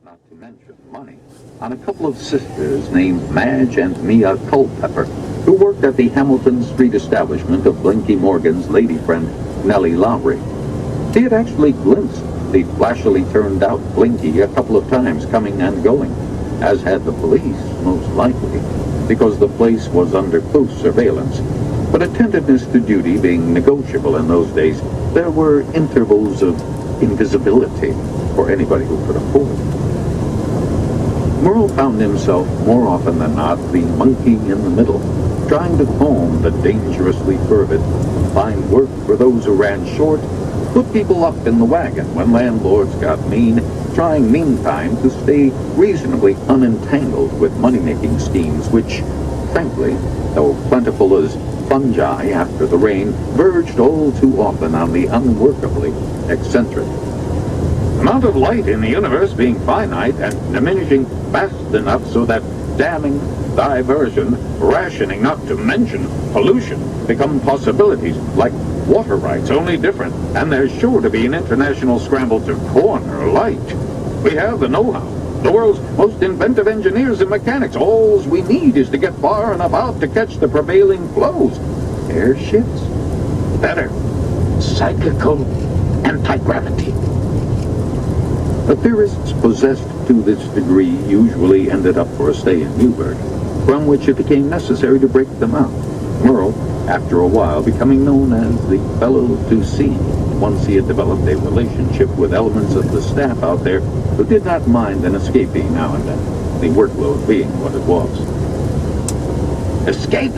not to mention money, on a couple of sisters named Madge and Mia Culpepper, who worked at the Hamilton Street establishment of Blinky Morgan's lady friend, Nellie Lowry. He had actually glimpsed the flashily turned out Blinky a couple of times coming and going, as had the police, most likely, because the place was under close surveillance. But attentiveness to duty being negotiable in those days, there were intervals of invisibility for anybody who could afford it. Merle found himself, more often than not, the monkey in the middle, trying to calm the dangerously fervid, find work for those who ran short, put people up in the wagon when landlords got mean, trying meantime to stay reasonably unentangled with money-making schemes which, frankly, though plentiful as fungi after the rain, verged all too often on the unworkably eccentric. The amount of light in the universe being finite and diminishing fast enough so that damming, diversion, rationing, not to mention pollution, become possibilities like water rights, only different, and there's sure to be an international scramble to corner light. We have the know-how, the world's most inventive engineers and mechanics. All we need is to get far enough out to catch the prevailing flows. Airships? Better. Cyclical anti-gravity. The theorists possessed to this degree usually ended up for a stay in Newburgh, from which it became necessary to break them out. Merle, after a while, becoming known as the fellow to see, once he had developed a relationship with elements of the staff out there who did not mind an escapee now and then, the workload being what it was. Escaped?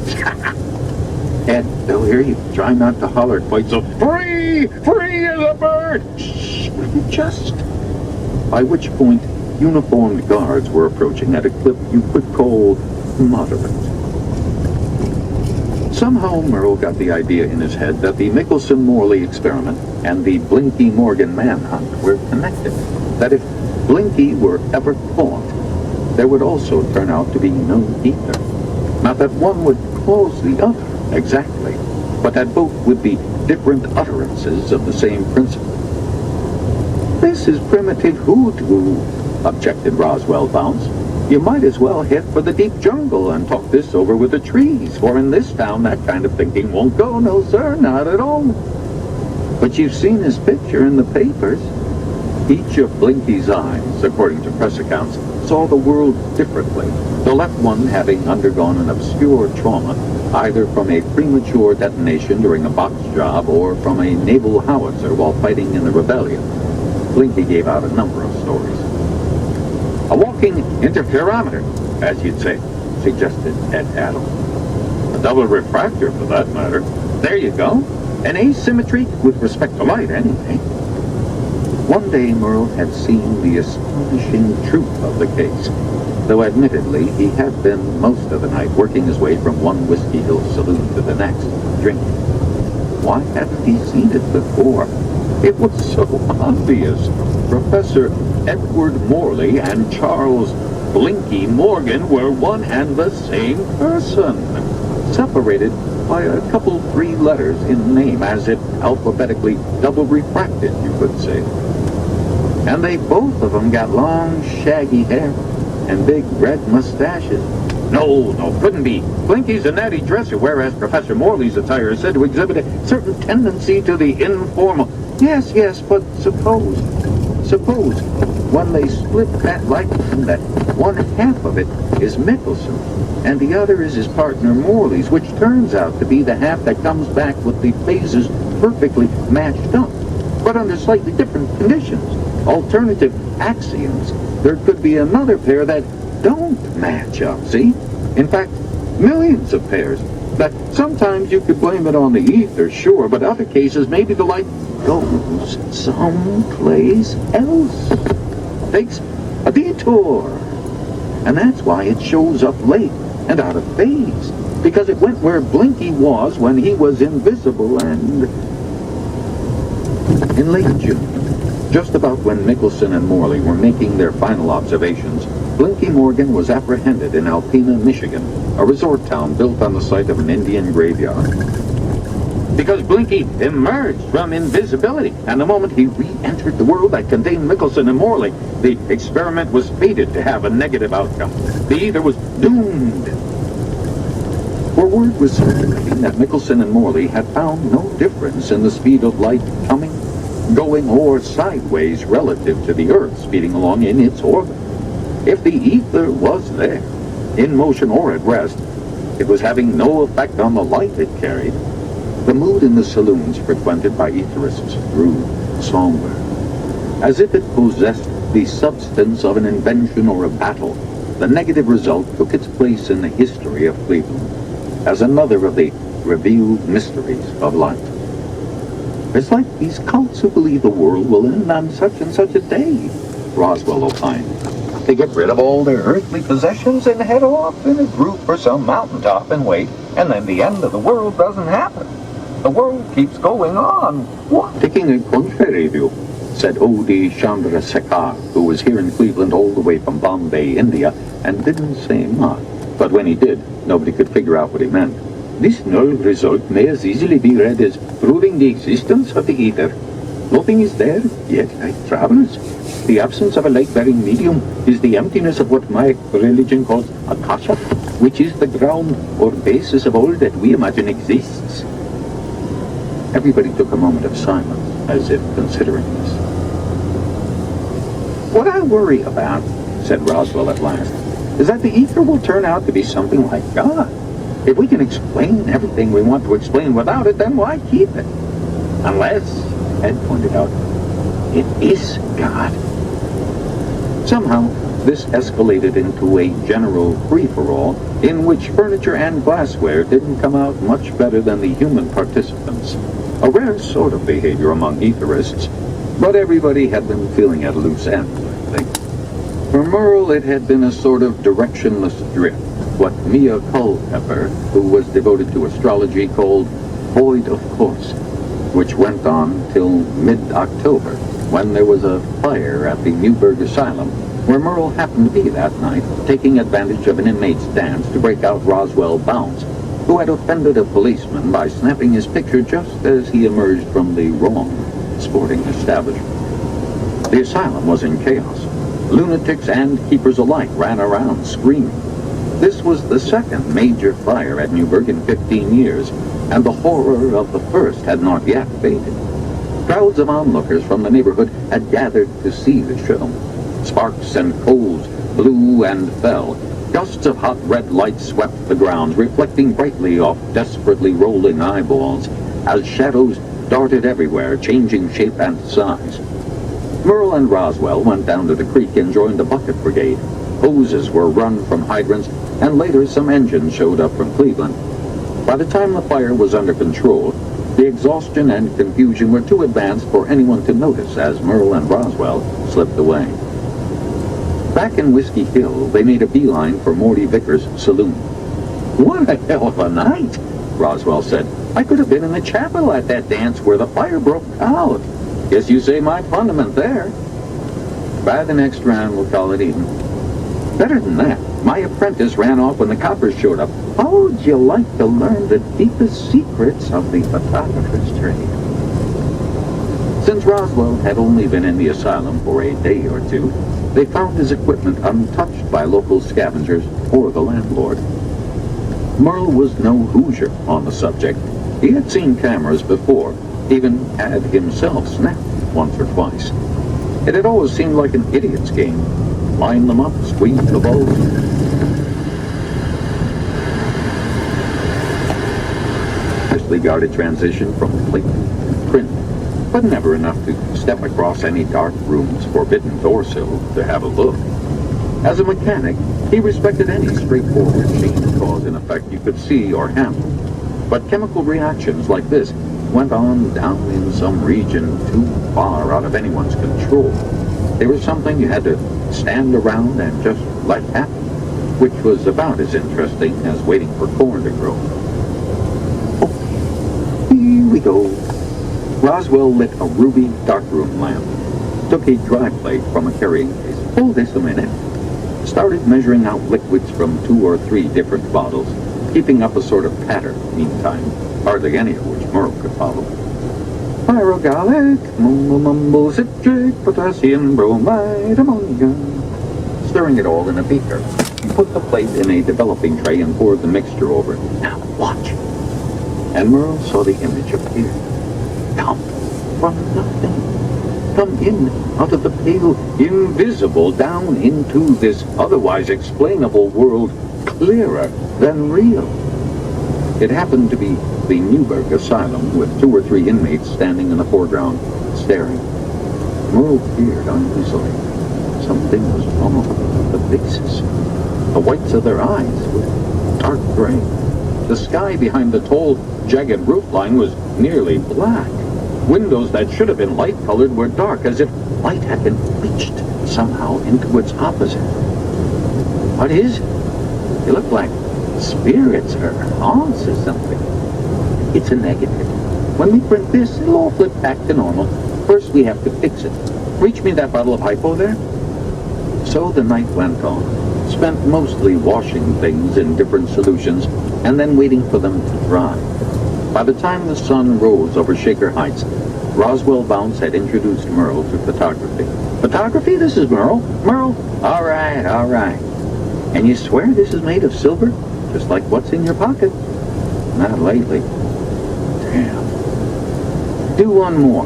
Ed, they'll hear you. Try not to holler quite so, free! Free as a bird! Shh, just... By which point, uniformed guards were approaching at a clip you could call moderate. Somehow Merle got the idea in his head that the Michelson-Morley experiment and the Blinky Morgan manhunt were connected. That if Blinky were ever caught, there would also turn out to be no ether. Not that one would cause the other, exactly, but that both would be different utterances of the same principle. This is primitive hoodoo, objected Roswell Bounce. You might as well head for the deep jungle and talk this over with the trees, for in this town that kind of thinking won't go, no sir, not at all. But you've seen his picture in the papers. Each of Blinky's eyes, according to press accounts, saw the world differently, the left one having undergone an obscure trauma, either from a premature detonation during a box job or from a naval howitzer while fighting in the rebellion. Blinky gave out a number of stories. A walking interferometer, as you'd say, suggested Ed Adams. A double refractor, for that matter. There you go. An asymmetry with respect to light, anyway. One day Merle had seen the astonishing truth of the case, though admittedly he had been most of the night working his way from one Whiskey Hill saloon to the next, drinking. Why hadn't he seen it before? It was so obvious. Professor Edward Morley and Charles Blinky Morgan were one and the same person, separated by a couple 3 letters in name, as if alphabetically double refracted, you could say. And they both of them got long, shaggy hair and big red mustaches. No, couldn't be. Blinky's a natty dresser, whereas Professor Morley's attire is said to exhibit a certain tendency to the informal. Yes, but suppose, when they split that likeness, that one half of it is Michelson, and the other is his partner Morley's, which turns out to be the half that comes back with the phases perfectly matched up, but under slightly different conditions, alternative axioms. There could be another pair that don't match up, see? In fact, millions of pairs. That sometimes you could blame it on the ether, sure, but other cases maybe the light goes someplace else. Takes a detour. And that's why it shows up late and out of phase. Because it went where Blinky was when he was invisible and... In late June, just about when Michelson and Morley were making their final observations, Blinky Morgan was apprehended in Alpena, Michigan, a resort town built on the site of an Indian graveyard. because Blinky emerged from invisibility, and the moment he re-entered the world that contained Mickelson and Morley, the experiment was fated to have a negative outcome. The ether was doomed. For word was circulating that Mickelson and Morley had found no difference in the speed of light coming, going, or sideways relative to the Earth speeding along in its orbit. If the ether was there, in motion or at rest, it was having no effect on the light it carried. The mood in the saloons frequented by etherists grew somber, as if it possessed the substance of an invention or a battle. The negative result took its place in the history of Cleveland as another of the revealed mysteries of light. It's like these cults who believe the world will end on such and such a day, Roswell opined. They get rid of all their earthly possessions and head off in a group for some mountaintop and wait, and then the end of the world doesn't happen. The world keeps going on. What? Taking a contrary view, said O.D. Chandrasekhar, who was here in Cleveland all the way from Bombay, India, and didn't say much. But when he did, nobody could figure out what he meant. This null result may as easily be read as proving the existence of the ether. Nothing is there, yet light travels. The absence of a light-bearing medium is the emptiness of what my religion calls akasha, which is the ground or basis of all that we imagine exists. Everybody took a moment of silence, as if considering this. What I worry about, said Roswell at last, is that the ether will turn out to be something like God. If we can explain everything we want to explain without it, then why keep it? Unless, Ed pointed out, it is God. Somehow, this escalated into a general free-for-all in which furniture and glassware didn't come out much better than the human participants. A rare sort of behavior among etherists, but everybody had been feeling at a loose end, I think. For Merle, it had been a sort of directionless drift, what Mia Culpepper, who was devoted to astrology, called void of course, which went on till mid-October, when there was a fire at the Newburgh Asylum, where Merle happened to be that night, taking advantage of an inmate's dance to break out Roswell Bounce, who had offended a policeman by snapping his picture just as he emerged from the wrong sporting establishment. The asylum was in chaos. Lunatics and keepers alike ran around screaming. This was the second major fire at Newburgh in 15 years, and the horror of the first had not yet faded. Crowds of onlookers from the neighborhood had gathered to see the show. Sparks and coals blew and fell. Gusts of hot red light swept the grounds, reflecting brightly off desperately rolling eyeballs, as shadows darted everywhere, changing shape and size. Merle and Roswell went down to the creek and joined the bucket brigade. Hoses were run from hydrants, and later some engines showed up from Cleveland. By the time the fire was under control, the exhaustion and confusion were too advanced for anyone to notice as Merle and Roswell slipped away. Back in Whiskey Hill, they made a beeline for Morty Vickers' saloon. What a hell of a night, Roswell said. I could have been in the chapel at that dance where the fire broke out. Guess you say my fundament there. By the next round, we'll call it even. Better than that, my apprentice ran off when the coppers showed up. How would you like to learn the deepest secrets of the photographer's trade? Since Roswell had only been in the asylum for a day or two, they found his equipment untouched by local scavengers or the landlord. Merle was no Hoosier on the subject. He had seen cameras before, even had himself snapped once or twice. It had always seemed like an idiot's game. Line them up, squeeze the bulbs. Nicely guarded transition from plate to print, but never enough to step across any dark room's forbidden door-sill to have a look. As a mechanic, he respected any straightforward change of cause and effect you could see or handle. But chemical reactions like this went on down in some region too far out of anyone's control. They were something you had to stand around and just let happen, which was about as interesting as waiting for corn to grow. Oh, here we go. Roswell lit a ruby darkroom lamp, took a dry plate from a carrying case. Hold this a minute. Started measuring out liquids from 2 or 3 different bottles, keeping up a sort of patter, meantime, hardly any of which Merle could follow. Pyrogallic, mumble, citric, potassium, bromide, ammonia. Stirring it all in a beaker, he put the plate in a developing tray and poured the mixture over it. Now, watch. And Merle saw the image appear. Come from nothing. Come in out of the pale, invisible, down into this otherwise explainable world, clearer than real. It happened to be the Newburgh Asylum, with 2 or 3 inmates standing in the foreground, staring. Merle peered uneasily. Something was wrong with the faces. The whites of their eyes were dark gray. The sky behind the tall, jagged roofline was nearly black. Windows that should have been light-colored were dark, as if light had been bleached somehow into its opposite. What is it? They look like spirits or haunts or something. It's a negative. When we print this, it'll all flip back to normal. First, we have to fix it. Reach me that bottle of hypo there. So the night went on, spent mostly washing things in different solutions and then waiting for them to dry. By the time the sun rose over Shaker Heights, Roswell Bounce had introduced Merle to photography. Photography? This is Merle. Merle? All right, all right. And you swear this is made of silver? Just like what's in your pocket? Not lately. Damn. Do one more.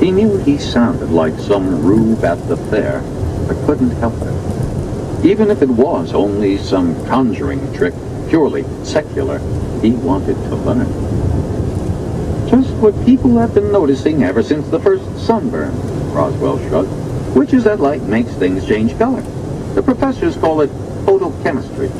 He knew he sounded like some rube at the fair, but couldn't help it. Even if it was only some conjuring trick, purely secular, he wanted to learn. Just what people have been noticing ever since the first sunburn, Roswell shrugged, which is that light makes things change color. The professors call it photochemistry.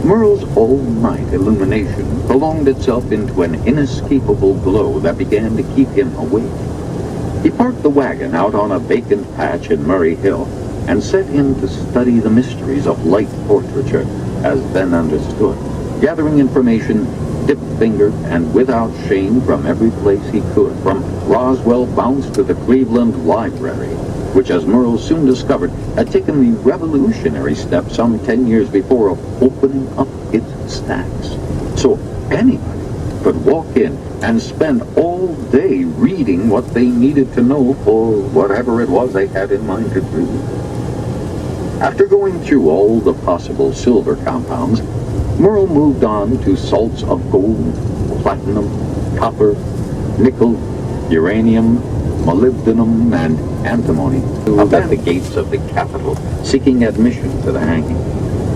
Merle's all-night illumination prolonged itself into an inescapable glow that began to keep him awake. He parked the wagon out on a vacant patch in Murray Hill and set in to study the mysteries of light portraiture as then understood, gathering information dip-fingered and without shame from every place he could, from Roswell Bounce to the Cleveland Library, which, as Merle soon discovered, had taken the revolutionary step some 10 years before of opening up its stacks. So anybody could walk in and spend all day reading what they needed to know for whatever it was they had in mind to do. After going through all the possible silver compounds, Merle moved on to salts of gold, platinum, copper, nickel, uranium, molybdenum, and antimony up at the gates of the Capitol, seeking admission to the hanging.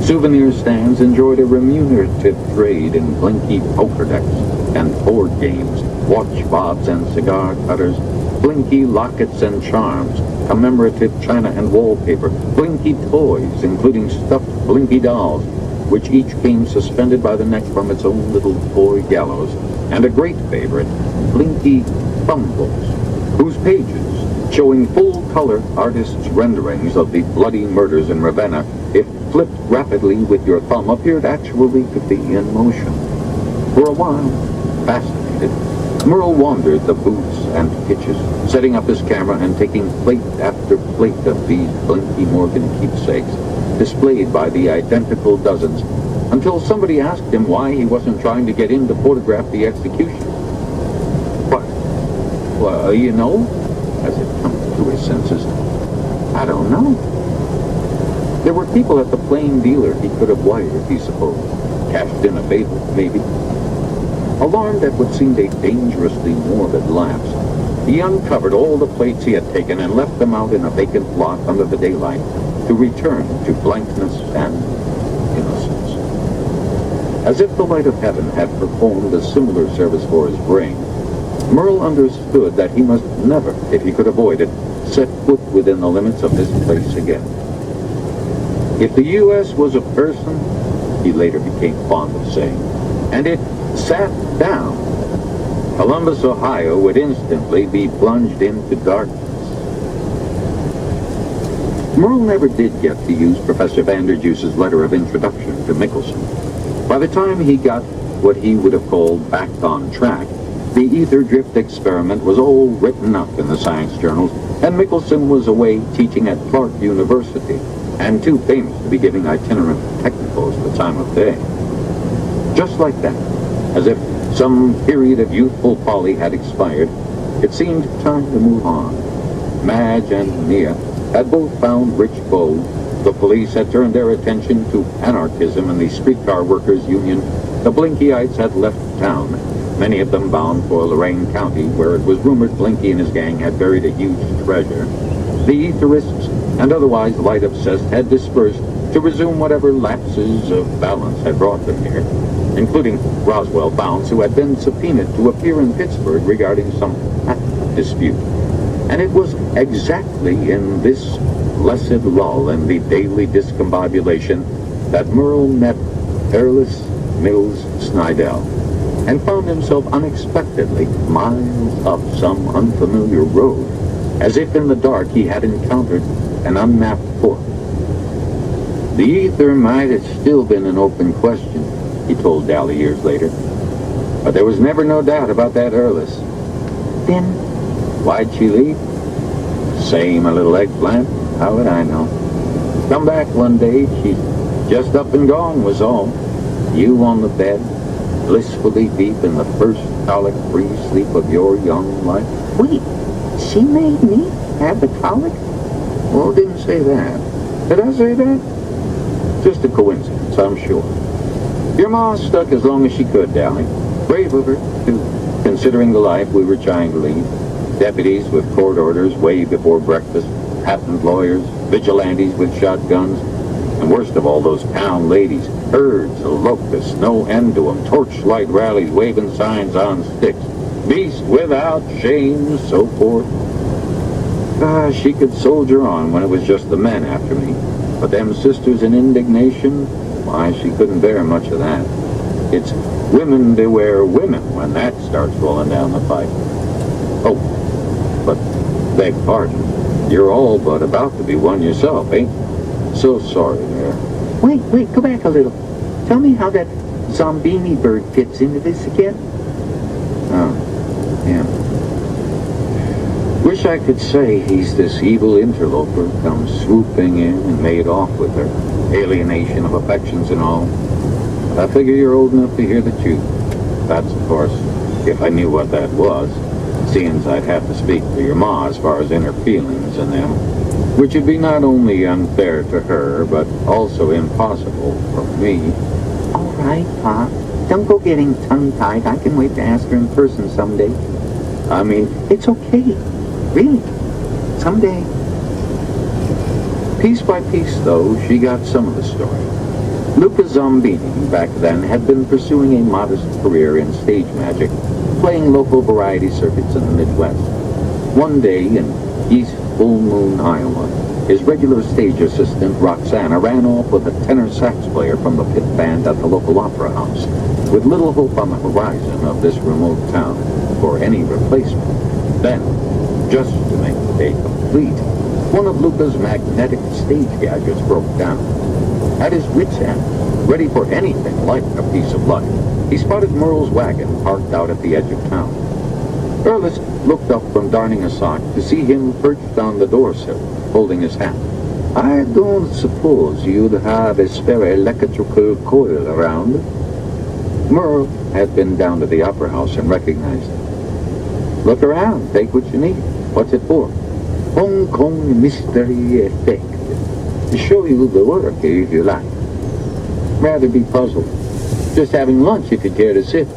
Souvenir stands enjoyed a remunerative trade in blinky poker decks and board games, watch fobs and cigar cutters, blinky lockets and charms, commemorative china and wallpaper, blinky toys, including stuffed blinky dolls, which each came suspended by the neck from its own little toy gallows, and a great favorite, blinky thumbs, whose pages, showing full-color artists' renderings of the bloody murders in Ravenna, if flipped rapidly with your thumb, appeared actually to be in motion. For a while, fascinated, Merle wandered the booths and pitches, setting up his camera and taking plate after plate of these Blinky Morgan keepsakes, displayed by the identical dozens, until somebody asked him why he wasn't trying to get in to photograph the execution. What? Well, you know, as it comes to his senses, I don't know. There were people at the plain dealer he could have wired, he supposed, cashed in a favor, maybe. Alarmed at what seemed a dangerously morbid lapse, he uncovered all the plates he had taken and left them out in a vacant lot under the daylight to return to blankness and innocence. As if the light of heaven had performed a similar service for his brain, Merle understood that he must never, if he could avoid it, set foot within the limits of this place again. If the U.S. was a person, he later became fond of saying, and it sat down, Columbus, Ohio would instantly be plunged into darkness. Merle never did get to use Professor Vanderjuice's letter of introduction to Michelson. By the time he got what he would have called back on track, the ether drift experiment was all written up in the science journals, and Michelson was away teaching at Clark University, and too famous to be giving itinerant technicals the time of day. Just like that, as if some period of youthful folly had expired, it seemed time to move on. Madge and Mia had both found rich beaux. The police had turned their attention to anarchism in the streetcar workers' union. The Blinkyites had left town, many of them bound for Lorain County, where it was rumored Blinky and his gang had buried a huge treasure. The etherists and otherwise light-obsessed had dispersed to resume whatever lapses of balance had brought them here, including Roswell Bounds, who had been subpoenaed to appear in Pittsburgh regarding some patent dispute. And it was exactly in this blessed lull in the daily discombobulation that Merle met Hairless Mills Snydell and found himself unexpectedly miles up some unfamiliar road, as if in the dark he had encountered an unmapped fork. The ether might have still been an open question, he told Dally years later, but there was never no doubt about that Hairless. Then, why'd she leave? Same a little eggplant. How would I know? Come back one day, she's just up and gone was all. You on the bed, blissfully deep in the first colic-free sleep of your young life. Wait, she made me have the colic? Well, didn't say that. Did I say that? Just a coincidence, I'm sure. Your ma stuck as long as she could, Dally. Brave of her, too, considering the life we were trying to lead. Deputies with court orders way before breakfast, patent lawyers, vigilantes with shotguns, and worst of all, those town ladies, herds of locusts, no end to them, torchlight rallies, waving signs on sticks, beast without shame, so forth. She could soldier on when it was just the men after me, but them sisters in indignation, why, she couldn't bear much of that. It's women beware women when that starts rolling down the pipe. Oh, but beg pardon, you're all but about to be one yourself, ain't you? So sorry there. Wait, go back a little. Tell me how that Zombini bird fits into this again. Oh, yeah. Wish I could say he's this evil interloper come swooping in and made off with her. Alienation of affections and all. But I figure you're old enough to hear the truth. That's, of course, if I knew what that was. Seeing I'd have to speak for your ma as far as inner feelings in them, which would be not only unfair to her, but also impossible for me. All right, Pa. Don't go getting tongue-tied. I can wait to ask her in person someday. I mean, it's okay. Really. Someday. Piece by piece, though, she got some of the story. Luca Zombini, back then, had been pursuing a modest career in stage magic, playing local variety circuits in the Midwest. One day in East Full Moon, Iowa, his regular stage assistant, Roxana, ran off with a tenor sax player from the pit band at the local opera house, with little hope on the horizon of this remote town for any replacement. Then, just to make the day complete, one of Luca's magnetic stage gadgets broke down. At his wit's end, ready for anything like a piece of luck, he spotted Merle's wagon parked out at the edge of town. Hairless looked up from darning a sock to see him perched on the doorsill, holding his hat. I don't suppose you'd have a spare electrical coil around? Merle had been down to the opera house and recognized him. Look around, take what you need. What's it for? Hong Kong Mystery Effect. To show you the work if you like. Rather be puzzled. Just having lunch if you care to sit.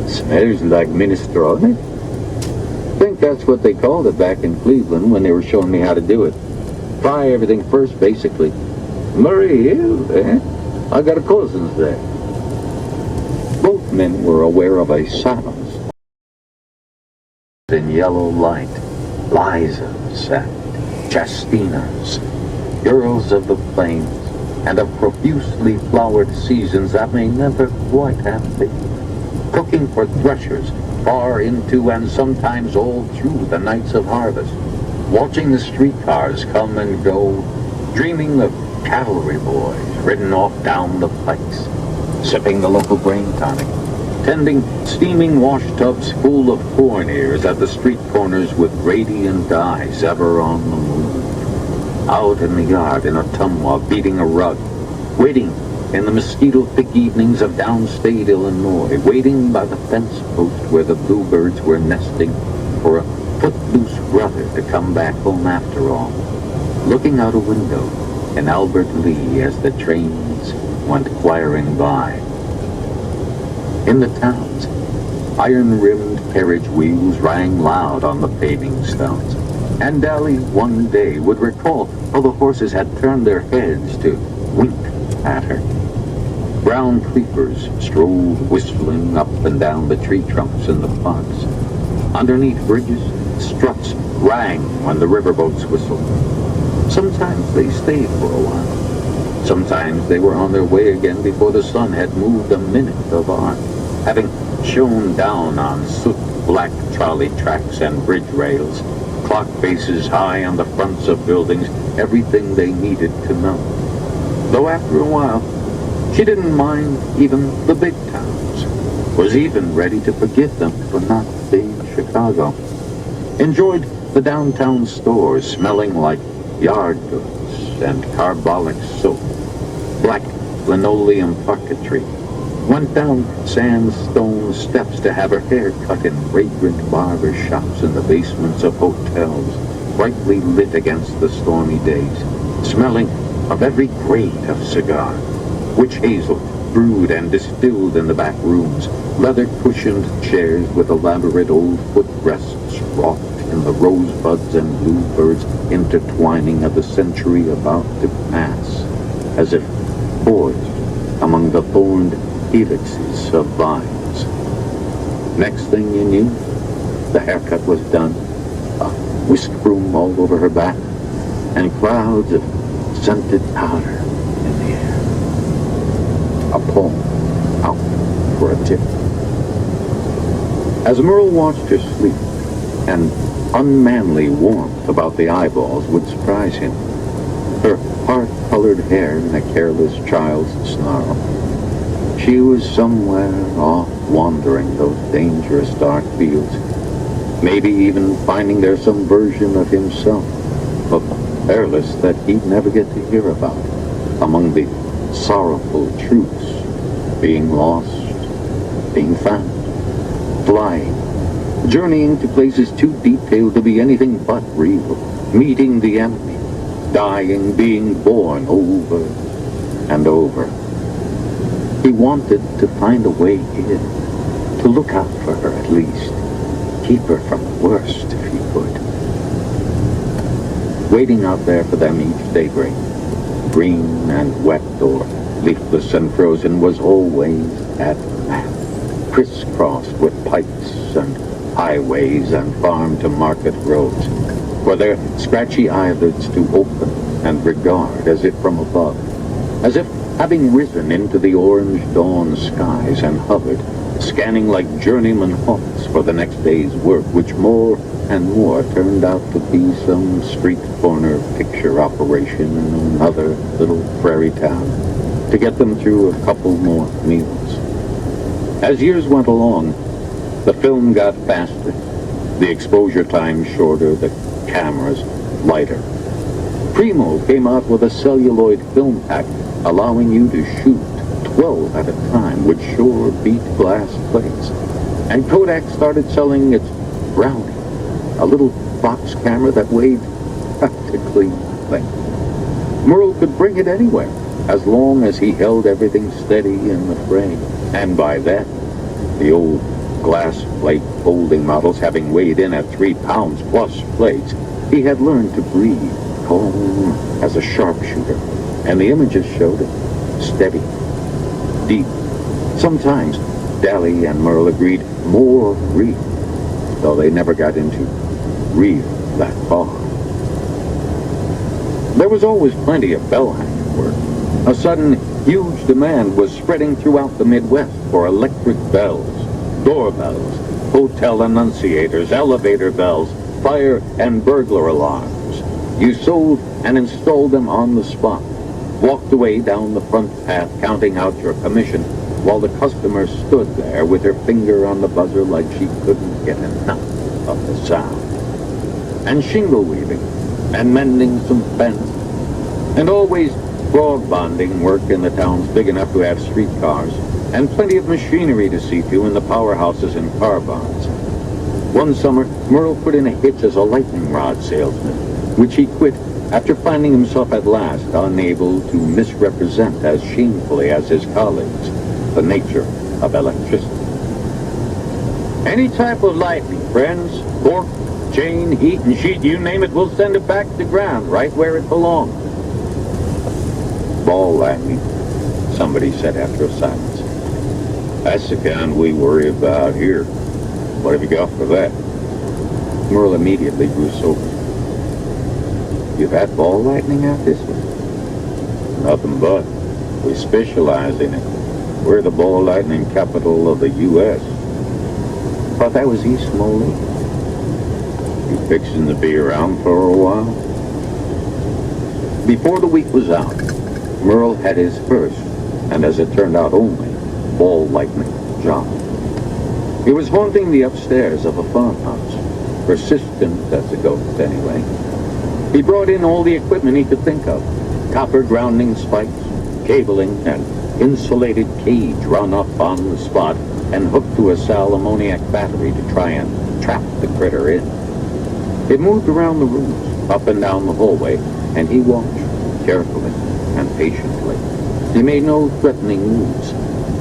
Smells like minestrone. Think that's what they called it back in Cleveland when they were showing me how to do it. Fry everything first, basically. Murray Hill, eh? I got a cousin's there. Both men were aware of a silence. In yellow light, Liza's and Justina's, girls of the plains, and of profusely flowered seasons that may never quite have been, cooking for threshers far into and sometimes all through the nights of harvest, watching the streetcars come and go, dreaming of cavalry boys ridden off down the pikes, sipping the local grain tonic, tending steaming wash tubs full of corn ears at the street corners with radiant eyes ever on the move. out in the yard in Ottumwa beating a rug, waiting in the mosquito-thick evenings of downstate Illinois, waiting by the fence post where the bluebirds were nesting for a footloose brother to come back home after all, looking out a window in Albert Lee as the trains went choiring by. In the towns, iron-rimmed carriage wheels rang loud on the paving stones, and Dally one day would recall how the horses had turned their heads to wink at her. Brown creepers strolled whistling up and down the tree trunks in the parks. Underneath bridges, struts rang when the riverboats whistled. Sometimes they stayed for a while. Sometimes they were on their way again before the sun had moved a minute of arc, having shone down on soot-black trolley tracks and bridge rails, clock faces high on the fronts of buildings, everything they needed to know. Though after a while, she didn't mind even the big towns, was even ready to forgive them for not being Chicago. Enjoyed the downtown stores smelling like yard goods and carbolic soap, black linoleum parquetry. Went down sandstone steps to have her hair cut in fragrant barber shops in the basements of hotels, brightly lit against the stormy days, smelling of every grade of cigar, witch hazel brewed and distilled in the back rooms, leather-cushioned chairs with elaborate old footrests wrought in the rosebuds and bluebirds intertwining of the century about to pass, as if poised among the thorned helixes of vines. Next thing you knew, the haircut was done, a whisk broom all over her back, and clouds of scented powder in the air. A poem out for a tip. As Merle watched her sleep, an unmanly warmth about the eyeballs would surprise him. Her heart-colored hair in a careless child's snarl. She was somewhere off wandering those dangerous dark fields, maybe even finding there some version of himself, of hairless that he'd never get to hear about, among the sorrowful truths, being lost, being found, flying, journeying to places too detailed to be anything but real, meeting the enemy, dying, being born over and over. He wanted to find a way in, to look out for her at least, keep her from the worst if he could. Waiting out there for them each daybreak, green and wet or leafless and frozen, was always at that, crisscrossed with pikes and highways and farm-to-market roads, for their scratchy eyelids to open and regard as if from above, as if having risen into the orange dawn skies and hovered, scanning like journeyman hawks for the next day's work, which more and more turned out to be some street corner picture operation in another little prairie town, to get them through a couple more meals. As years went along, the film got faster, the exposure time shorter, the cameras lighter. Primo came out with a celluloid film pack allowing you to shoot 12 at a time with sure beat glass plates. And Kodak started selling its Brownie, a little box camera that weighed practically nothing. Merle could bring it anywhere, as long as he held everything steady in the frame. And by then, the old glass plate folding models having weighed in at 3 pounds plus plates, he had learned to breathe calm as a sharpshooter, and the images showed it, steady, deep. Sometimes Dally and Merle agreed more real, though they never got into real that far. There was always plenty of bell-hanging work. A sudden, huge demand was spreading throughout the Midwest for electric bells, doorbells, hotel annunciators, elevator bells, fire and burglar alarms. You sold and installed them on the spot, walked away down the front path counting out your commission, while the customer stood there with her finger on the buzzer like she couldn't get enough of the sound. And shingle weaving, and mending some fence, And always broad bonding work in the towns big enough to have streetcars, and plenty of machinery to see to in the powerhouses and car barns. One summer, Merle put in a hitch as a lightning rod salesman, which he quit after finding himself at last unable to misrepresent as shamefully as his colleagues the nature of electricity. Any type of lightning, friends. Cork, chain, heat, and sheet, you name it, we'll send it back to the ground, right where it belongs. Ball lightning, somebody said after a silence. That's the kind we worry about here. What have you got for that? Merle immediately grew sober. You've had ball lightning out this way? Nothing but. We specialize in it. We're the ball lightning capital of the U.S. Thought that was East Smoley. You fixing to be around for a while? Before the week was out, Merle had his first, and as it turned out only, ball lightning job. He was haunting the upstairs of a farmhouse, persistent as a ghost anyway. He brought in all the equipment he could think of, copper grounding spikes, cabling, and insulated cage run up on the spot and hooked to a sal ammoniac battery to try and trap the critter in. It moved around the rooms, up and down the hallway, and he watched, carefully and patiently. He made no threatening moves.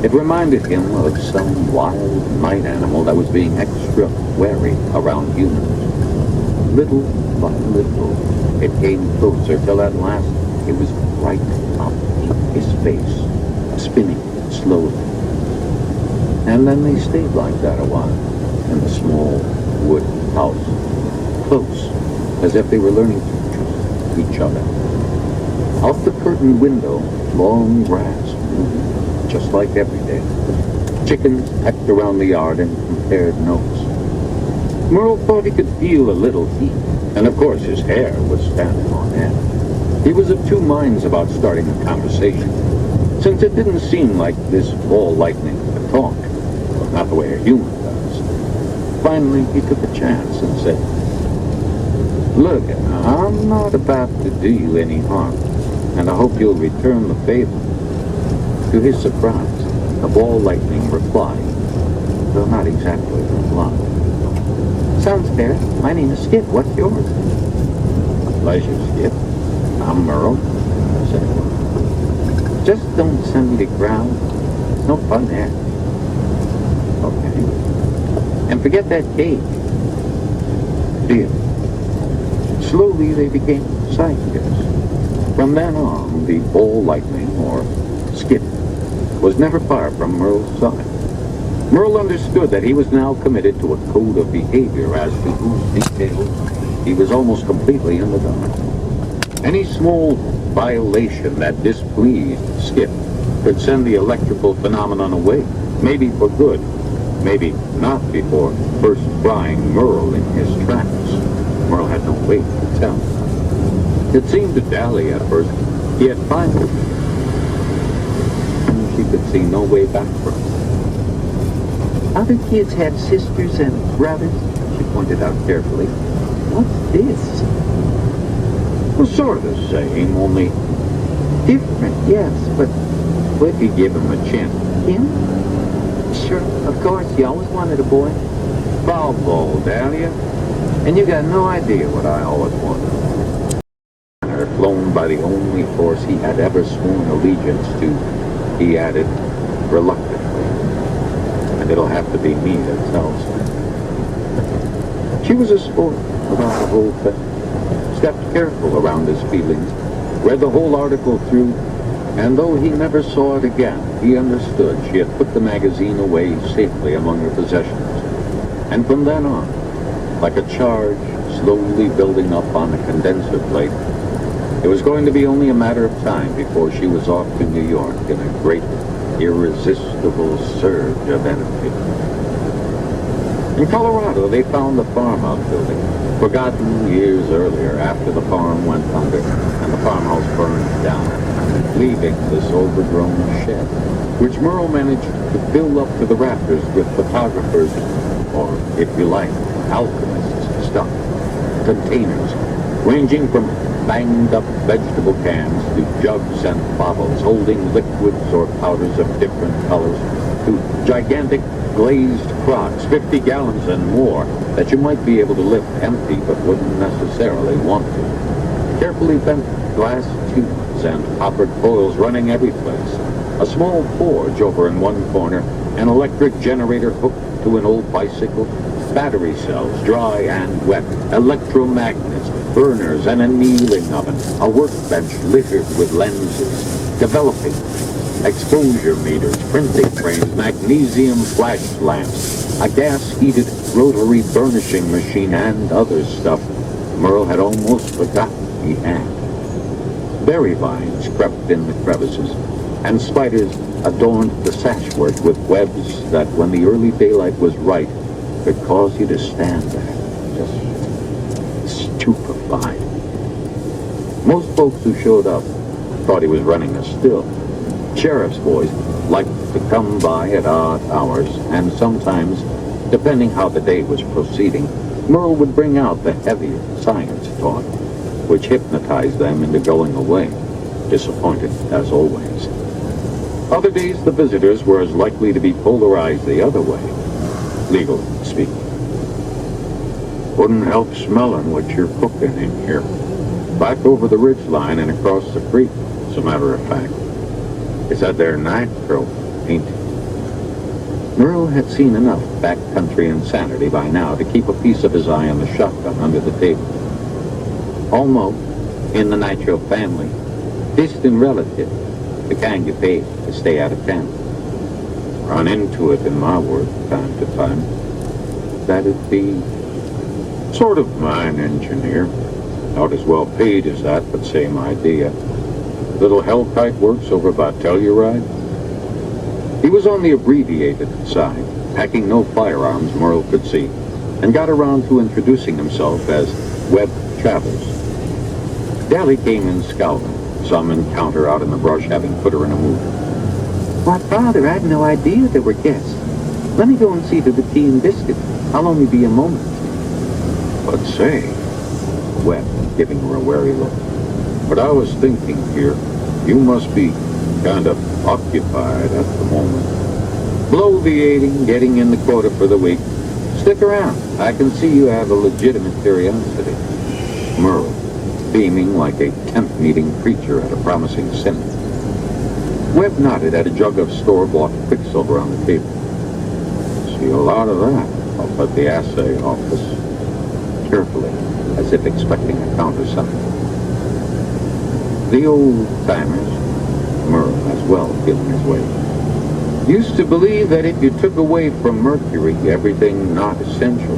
It reminded him of some wild night animal that was being extra wary around humans. Little by little, it came closer till at last it was right up in his face, spinning slowly. And then they stayed like that a while in the small wood house, close, as if they were learning to trust each other. Out the curtained window, long grass moved, just like every day. Chickens pecked around the yard and compared notes. Merle thought he could feel a little heat, and of course his hair was standing on end. He was of two minds about starting a conversation, since it didn't seem like this ball lightning could talk, not the way a human does. Finally, he took a chance and said, "Look, I'm not about to do you any harm, and I hope you'll return the favor." To his surprise, the ball lightning replied, though not exactly a reply. "Sounds fair. My name is Skip. What's yours?" "Pleasure, Skip. I'm Merle," I said. "Just don't send me to ground. No fun there." "Okay. And forget that cage." "Deal." Slowly they became sidekicks. From then on, the ball lightning, or Skip, was never far from Merle's side. Merle understood that he was now committed to a code of behavior as to whose details he was almost completely in the dark. Any small violation that displeased Skip could send the electrical phenomenon away, maybe for good, maybe not before first frying Merle in his tracks. Merle had no way to tell. It seemed to Dally at first he had finally, and she could see no way back from it. "Other kids have sisters and brothers," she pointed out carefully. "What's this?" "Well, sort of the same, only different, yes, but if you give him a chance." "Him? Sure, of course, you always wanted a boy." "Foul ball, Dahlia. And you got no idea what I always wanted." Flown by the only force he had ever sworn allegiance to, he added reluctantly, "And it'll have to be me that tells her." She was a sport about the whole thing, stepped careful around his feelings, read the whole article through, and though he never saw it again, he understood she had put the magazine away safely among her possessions. And from then on, like a charge slowly building up on a condenser plate, it was going to be only a matter of time before she was off to New York in a great, irresistible surge of energy. In Colorado, they found the farm outbuilding, forgotten years earlier after the farm went under and the farmhouse burned down, leaving this overgrown shed, which Merle managed to fill up to the rafters with photographers, or, if you like, alchemists' stuff, containers, ranging from banged-up vegetable cans to jugs and bottles holding liquids or powders of different colors to gigantic glazed crocks, 50 gallons and more, that you might be able to lift empty but wouldn't necessarily want to. Carefully bent glass tubes and coppered coils running every place. A small forge over in one corner, an electric generator hooked to an old bicycle, battery cells, dry and wet, electromagnets, burners, and an annealing oven, a workbench littered with lenses, developing exposure meters, printing frames, magnesium flash lamps, a gas-heated rotary burnishing machine, and other stuff Merle had almost forgotten he had. Berry vines crept in the crevices, and spiders adorned the sash-work with webs that, when the early daylight was right, could cause you to stand there, just stupefied. Most folks who showed up thought he was running a still. Sheriff's boys liked to come by at odd hours, and sometimes, depending how the day was proceeding, Merle would bring out the heavier science talk, which hypnotized them into going away, disappointed as always. Other days, the visitors were as likely to be polarized the other way, legally speaking. Wouldn't help smelling what you're cooking in here. Back over the ridge line and across the creek, as a matter of fact. Is that their nitro, ain't it? Merle had seen enough backcountry insanity by now to keep a piece of his eye on the shotgun under the table. Almost, in the Nitro family, distant relative, the kind you pay to stay out of town. Run into it in my work time to time. That'd be sort of mine engineer. Not as well paid as that, but same idea. Little Hellkite works over by Telluride. He was on the abbreviated side, packing no firearms Merle could see, and got around to introducing himself as Webb Travers. Dally came in scowling, some encounter out in the brush having put her in a mood. Why, Father, I had no idea there were guests. Let me go and see to the tea and biscuits. I'll only be a moment. But say, Webb, giving her a wary look, but I was thinking here, you must be kind of occupied at the moment. Bloviating, getting in the quota for the week. Stick around. I can see you have a legitimate curiosity. Merle, beaming like a tent-meeting preacher at a promising synod. Webb nodded at a jug of store-bought quicksilver on the table. See a lot of that up at the assay office. Carefully, as if expecting a countersign. The old-timers, Merle as well feeling his way, used to believe that if you took away from mercury everything not essential,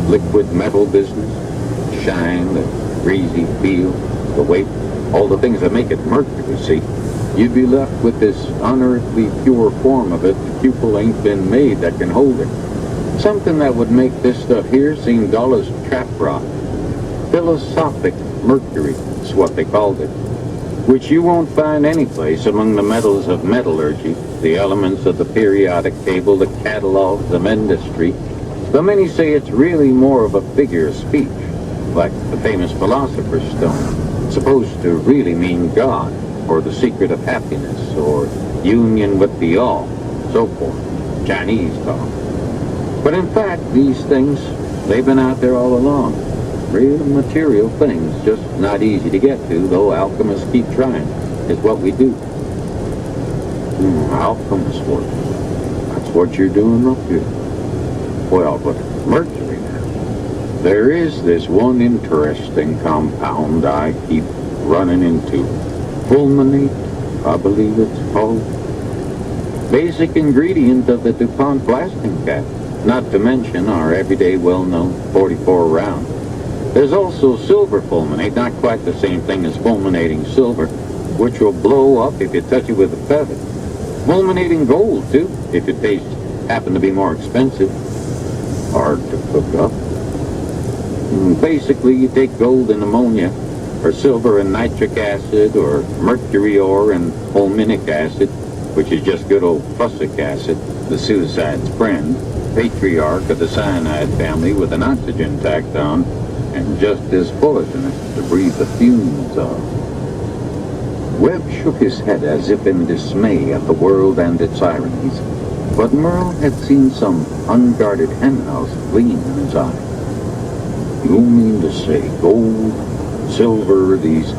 liquid metal business, shine, the greasy feel, the weight, all the things that make it mercury, see, you'd be left with this unearthly pure form of it the pupil ain't been made that can hold it. Something that would make this stuff here seem dull as trap rock. Philosophic mercury is what they called it, which you won't find anyplace among the metals of metallurgy, the elements of the periodic table, the catalogs of industry. Though many say it's really more of a figure of speech, like the famous philosopher's stone, supposed to really mean God, or the secret of happiness, or union with the all, so forth, Chinese talk. But in fact, these things, they've been out there all along. Real material things, just not easy to get to, though alchemists keep trying, is what we do. Alchemist work. That's what you're doing up here. Well, but mercury now. There is this one interesting compound I keep running into. Fulminate, I believe it's called. Basic ingredient of the DuPont blasting cap, not to mention our everyday well-known 44 round. There's also silver fulminate, not quite the same thing as fulminating silver, which will blow up if you touch it with a feather. Fulminating gold, too, if your taste happen to be more expensive. Hard to cook up. Basically, you take gold and ammonia, or silver and nitric acid, or mercury ore and fulminic acid, which is just good old prussic acid, the suicide's friend, patriarch of the cyanide family with an oxygen tacked on, and just as poisonous to breathe the fumes of. Webb shook his head as if in dismay at the world and its ironies, but Merle had seen some unguarded henhouse gleam in his eye. You mean to say gold, silver, these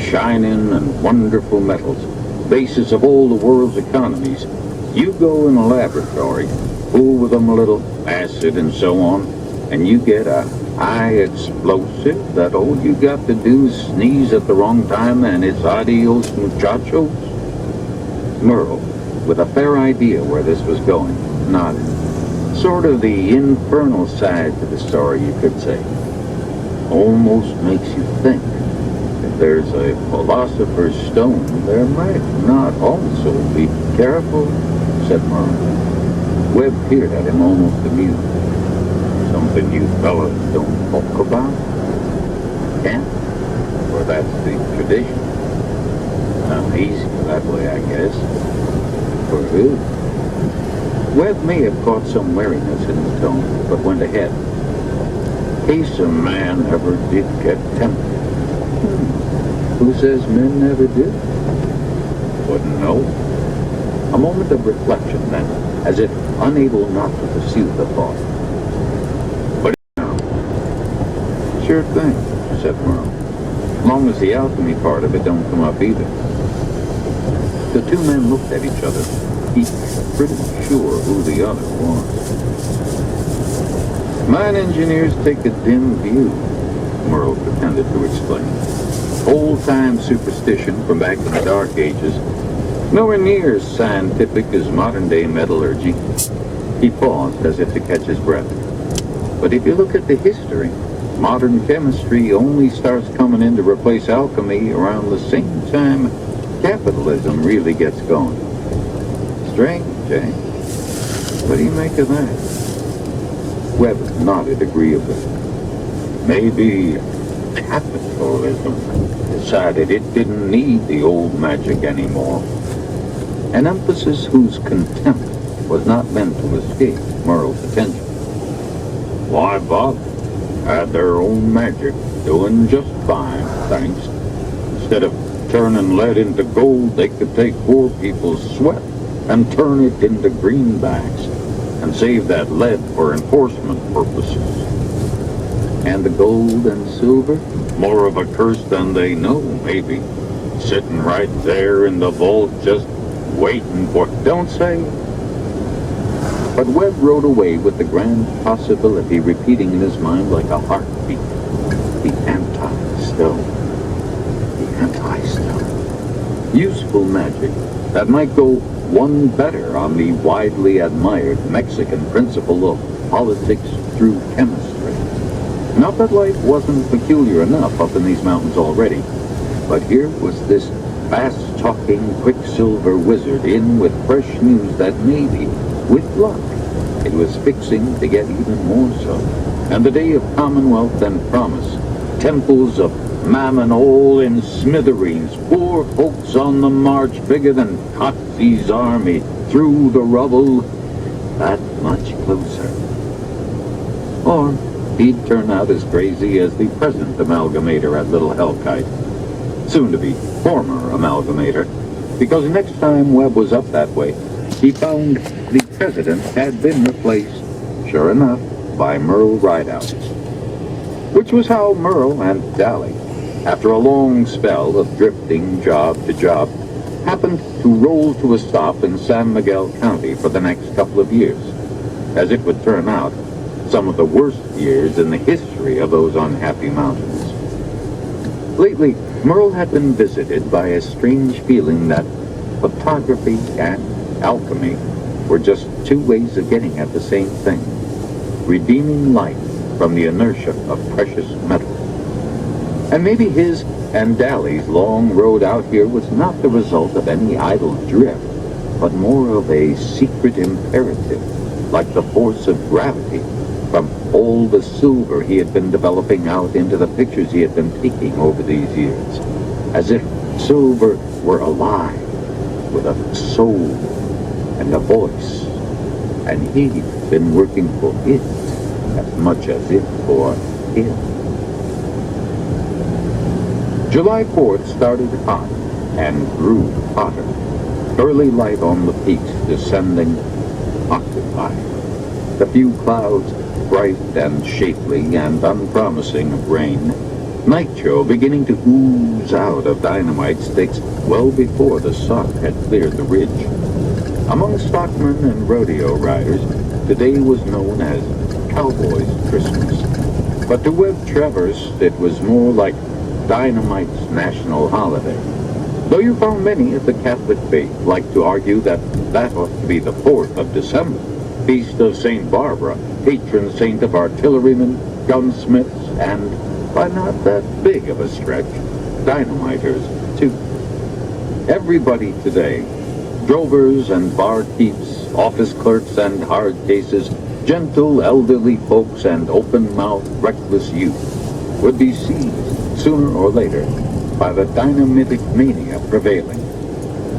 shining and wonderful metals, basis of all the world's economies, you go in a laboratory, fool with them a little, acid and so on, and you get a high explosive that all you got to do is sneeze at the wrong time and it's adios muchachos? Merle, with a fair idea where this was going, nodded. Sort of the infernal side to the story, you could say. Almost makes you think. If there's a philosopher's stone, there might not also be. Careful, said Merle. Webb peered at him almost amused. Something you fellas don't talk about? Can't? Or that's the tradition. Easier that way, I guess. For who? Webb may have caught some wariness in his tone, but went ahead. Case a man ever did get tempted. Who says men never do? Wouldn't know. A moment of reflection then, as if unable not to pursue the thought. But sure thing, said Merle. As long as the alchemy part of it don't come up either. The two men looked at each other, each pretty sure who the other was. Mine engineers take a dim view, Merle pretended to explain. Old-time superstition from back in the Dark Ages, nowhere near as scientific as modern-day metallurgy. He paused as if to catch his breath. But if you look at the history, modern chemistry only starts coming in to replace alchemy around the same time capitalism really gets going. Strange, eh? What do you make of that? Webb nodded agreeably. Maybe capitalism decided it didn't need the old magic anymore. An emphasis whose contempt was not meant to escape Merle's attention. Why bother? Had their own magic, doing just fine, thanks. Instead of turning lead into gold, they could take poor people's sweat and turn it into greenbacks and save that lead for enforcement purposes. And the gold and silver? More of a curse than they know, maybe. Sitting right there in the vault just waiting for... Don't say. But Webb rode away with the grand possibility repeating in his mind like a heartbeat. The anti-stone. The anti-stone. Useful magic that might go one better on the widely admired Mexican principle of politics through chemistry. Not that life wasn't peculiar enough up in these mountains already, but here was this fast-talking Quicksilver wizard in with fresh news that maybe, with luck, it was fixing to get even more so. And the day of Commonwealth and promise, temples of Mammon all in smithereens, poor folks on the march bigger than Kotze's army through the rubble, that much closer. Or he'd turn out as crazy as the present amalgamator at Little Hellkite, soon to be former amalgamator, because next time Webb was up that way, he found the president had been replaced, sure enough, by Merle Rideout. Which was how Merle and Dally, after a long spell of drifting job to job, happened to roll to a stop in San Miguel County for the next couple of years. As it would turn out, some of the worst years in the history of those unhappy mountains. Lately, Merle had been visited by a strange feeling that photography and alchemy were just two ways of getting at the same thing, redeeming life from the inertia of precious metal. And maybe his and Dally's long road out here was not the result of any idle drift, but more of a secret imperative, like the force of gravity, from all the silver he had been developing out into the pictures he had been taking over these years, as if silver were alive, with a soul and a voice, and he'd been working for it as much as it for him. July 4th started hot and grew hotter. Early light on the peaks descending occupied. The few clouds, bright and shapely and unpromising of rain. Nitro beginning to ooze out of dynamite sticks well before the sun had cleared the ridge. Among stockmen and rodeo riders, today was known as Cowboys' Christmas. But to Webb Travers, it was more like Dynamite's national holiday. Though you found many of the Catholic faith like to argue that ought to be the 4th of December, Feast of St. Barbara, patron saint of artillerymen, gunsmiths, and, by not that big of a stretch, dynamiters, too. Everybody today, drovers and barkeeps, office clerks and hard cases, gentle elderly folks and open-mouthed reckless youth, would be seized sooner or later by the dynamitic mania prevailing.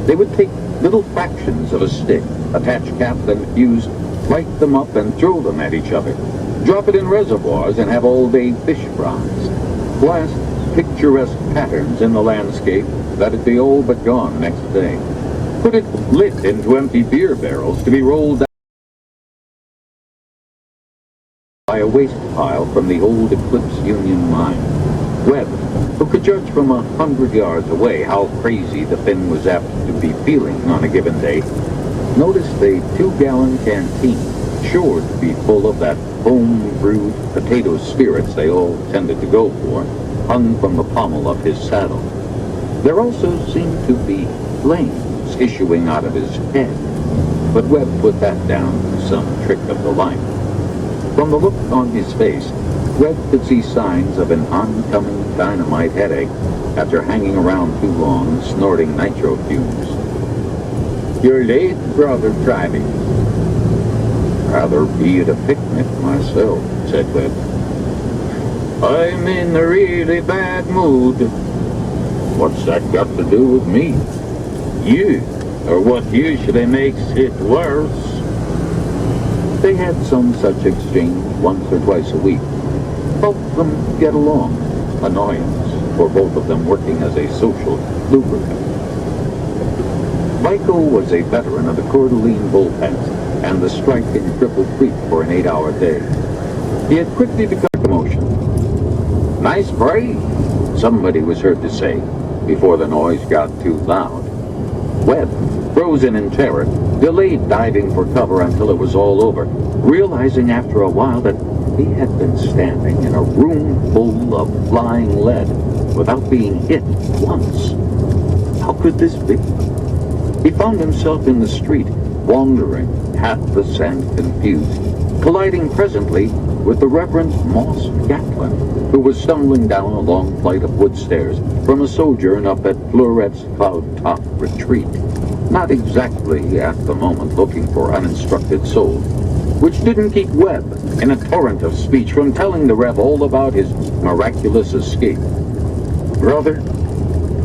They would take little fractions of a stick, attach cap and fuse, light them up and throw them at each other, drop it in reservoirs and have all-day fish fries, blast picturesque patterns in the landscape that'd be all but gone next day, put it lit into empty beer barrels to be rolled down by a waste pile from the old Eclipse Union mine. Webb, who could judge from 100 yards away how crazy the Finn was apt to be feeling on a given day, noticed a 2-gallon canteen, sure to be full of that home-brewed potato spirits they all tended to go for, hung from the pommel of his saddle. There also seemed to be flames issuing out of his head, but Webb put that down to some trick of the light. From the look on his face, Webb could see signs of an oncoming dynamite headache after hanging around too long snorting nitro fumes. "You're late, Brother Travis." "Rather be at a picnic myself," said Webb. "I'm in a really bad mood." "What's that got to do with me?" "You are what usually makes it worse." They had some such exchange once or twice a week. Helped them get along. Annoyance for both of them working as a social lubricant. Michael was a veteran of the Coeur d'Alene bullpens and the strike in Cripple Creek for an 8-hour day. He had quickly become a promotion. "Nice brain," somebody was heard to say before the noise got too loud. Webb, frozen in terror, delayed diving for cover until it was all over, realizing after a while that he had been standing in a room full of flying lead without being hit once. How could this be? He found himself in the street, wandering, hatless and confused, colliding presently with the Reverend Moss Gatlin, who was stumbling down a long flight of wood stairs from a sojourn up at Fleuret's cloud-top retreat, not exactly at the moment looking for uninstructed souls, which didn't keep Webb in a torrent of speech from telling the Rev all about his miraculous escape. "Brother,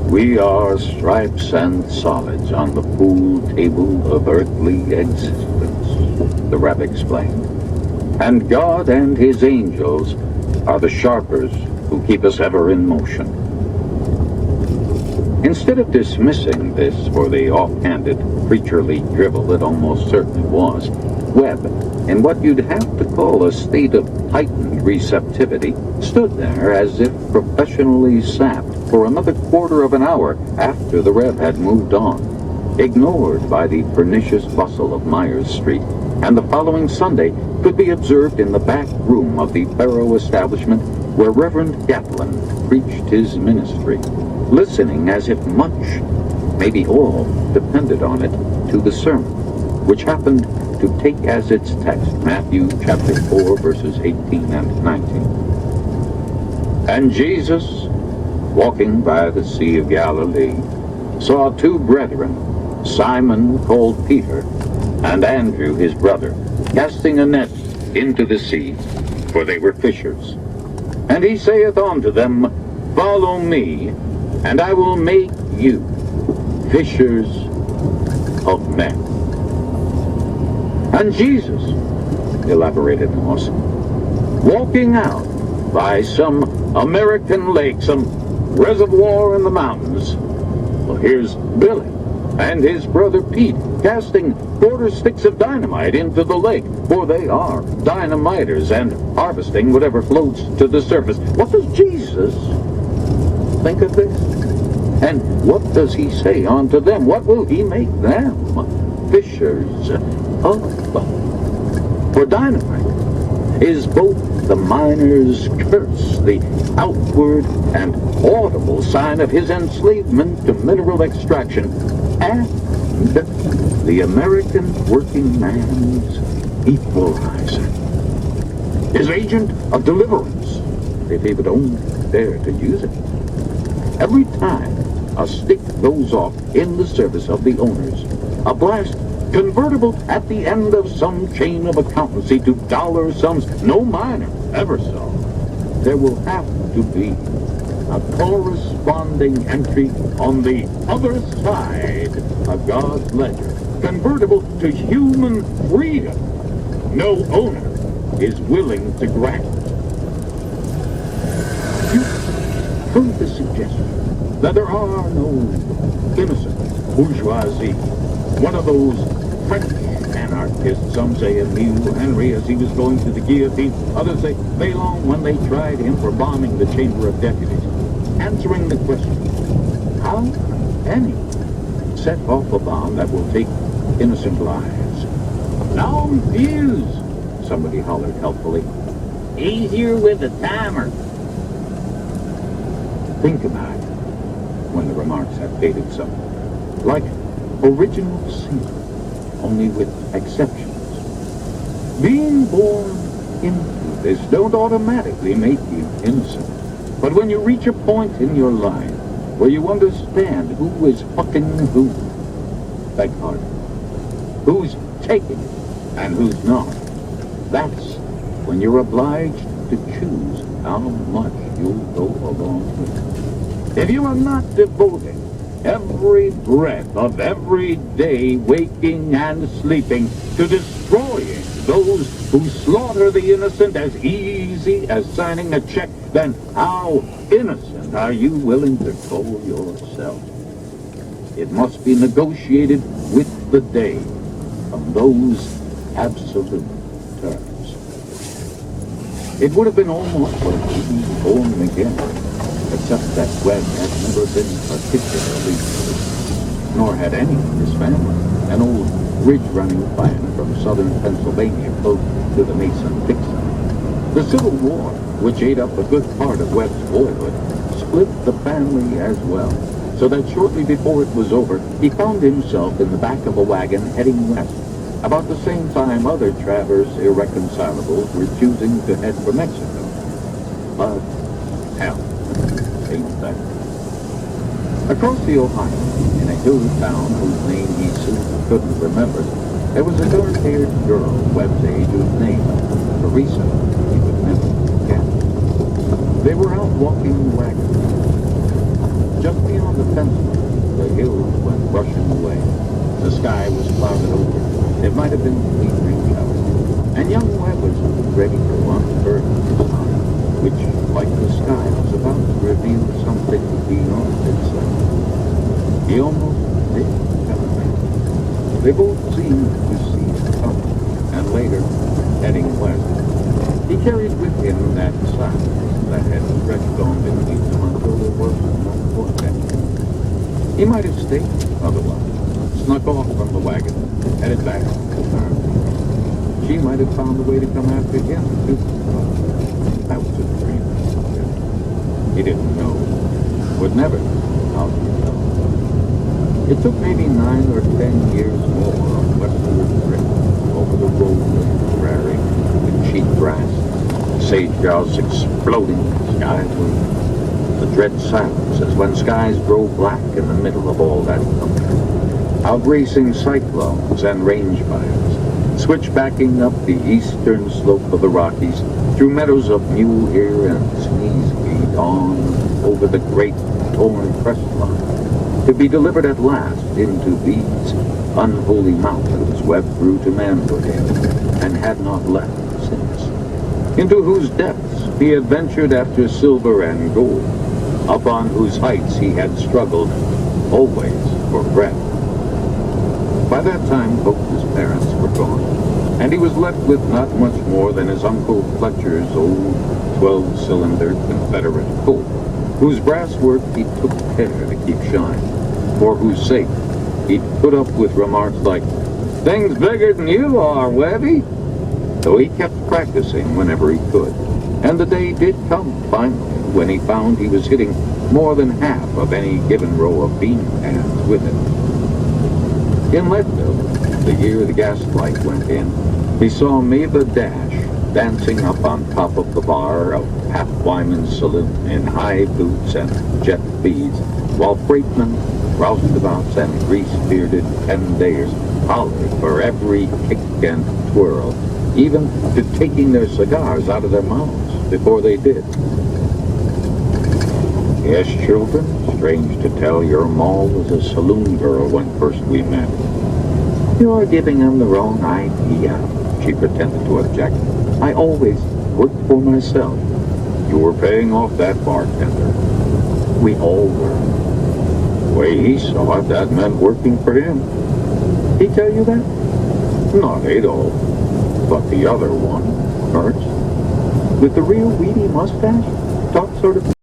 we are stripes and solids on the pool table of earthly existence," the Rev explained. "And God and his angels are the sharpers who keep us ever in motion." Instead of dismissing this for the offhanded, preacherly drivel it almost certainly was, Webb, in what you'd have to call a state of heightened receptivity, stood there as if professionally sapped for another quarter of an hour after the Rev had moved on, ignored by the pernicious bustle of Myers Street, and the following Sunday could be observed in the back room of the Barrow establishment where Reverend Gatlin preached his ministry, listening as if much, maybe all, depended on it, to the sermon, which happened to take as its text Matthew chapter 4, verses 18 and 19. "And Jesus, walking by the Sea of Galilee, saw 2 brethren, Simon called Peter, and Andrew his brother, casting a net into the sea, for they were fishers. And he saith unto them, Follow me, and I will make you fishers of men." "And Jesus," elaborated Moss, "walking out by some American lake, some reservoir in the mountains. Well, here's Billy and his brother Pete casting quarter sticks of dynamite into the lake, for they are dynamiters and harvesting whatever floats to the surface. What does Jesus think of this? And what does he say unto them? What will he make them? Fishers of. For dynamite is both the miner's curse, the outward and audible sign of his enslavement to mineral extraction, and the American working man's equalizer. His agent of deliverance, if he would only dare to use it. Every time a stick goes off in the service of the owners, a blast convertible at the end of some chain of accountancy to dollar sums no miner ever saw, there will have to be a corresponding entry on the other side of God's ledger, convertible to human freedom no owner is willing to grant. You've heard the suggestion that there are no innocent bourgeoisie. One of those French anarchists, some say Emile Henry as he was going to the guillotine, others say Vallon when they tried him for bombing the Chamber of Deputies, answering the question, how can any set off a bomb that will take innocent lives? Long fuse, somebody hollered helpfully. Easier with the timer. Think about it when the remarks have faded some. Like original sin, only with exceptions. Being born into this don't automatically make you innocent. But when you reach a point in your life where you understand who is fucking who, beg pardon, who's taking and who's not, that's when you're obliged to choose how much you'll go along with. If you are not devoted every breath of every day, waking and sleeping, to destroying those who slaughter the innocent as easy as signing a check, then how innocent are you willing to call yourself? It must be negotiated with the day on those absolute terms. It would have been almost like being born again, except that Webb had never been particularly good, nor had any of his family. An old ridge-running clan from southern Pennsylvania close to the Mason-Dixon. The Civil War, which ate up a good part of Webb's boyhood, split the family as well, so that shortly before it was over, he found himself in the back of a wagon heading west. About the same time, other traverse irreconcilables were choosing to head for Mexico. But, hell, ain't that. Across the Ohio, in a hill town whose name he soon couldn't remember, there was a dark-haired girl Webb's age whose name, Teresa, he would never forget. They were out walking the wagon. Just beyond the fence line, the hills went rushing away. The sky was clouded over. It might have been fleeting showers. And young Webb was ready to unburden his heart, which, like the sky, was about to reveal something beyond itself. He almost did come back. They both seemed to see it coming, and later, heading west, he carried with him that silence that had stretched on beneath him until there was no vortex. He might have stayed otherwise, snuck off from the wagon, headed back to town. She might have found a way to come after him, too. That was a dream. He didn't know, would never know how to know. It took maybe 9 or 10 years more of westward trip over the rolling prairie with cheap grass, sage grouse exploding skyward. The dread silence as when skies grow black in the middle of all that thunder. Outracing cyclones and range fires, switchbacking up the eastern slope of the Rockies, through meadows of mule deer and sneeze-feed, on over the great torn crestline, to be delivered at last into these unholy mountains Webb grew to manhood in, and had not left since, into whose depths he had ventured after silver and gold, up on whose heights he had struggled always for breath. By that time, both his parents were gone, and he was left with not much more than his Uncle Fletcher's old 12-cylinder Confederate Colt, whose brass work he took care to keep shine, for whose sake he'd put up with remarks like, "Things bigger than you are, Webby," though he kept practicing whenever he could. And the day did come, finally, when he found he was hitting more than half of any given row of bean pans with it. In Leadville, the year the gas light went in, he saw Mava Dash dancing up on top of the bar of Pap Wyman's saloon in high boots and jet beads, while freightmen, roustabouts, and grease-bearded 10-dayers hollered for every kick and twirl, even to taking their cigars out of their mouths before they did. Yes, children, strange to tell, your Ma was a saloon girl when first we met. You're giving them the wrong idea, She pretended to object. I always worked for myself. You were paying off that bartender. We all were. The way he saw it, that meant working for him. He tell you that? Not Adolf, but the other one, Ernst. With the real weedy mustache? Talk sort of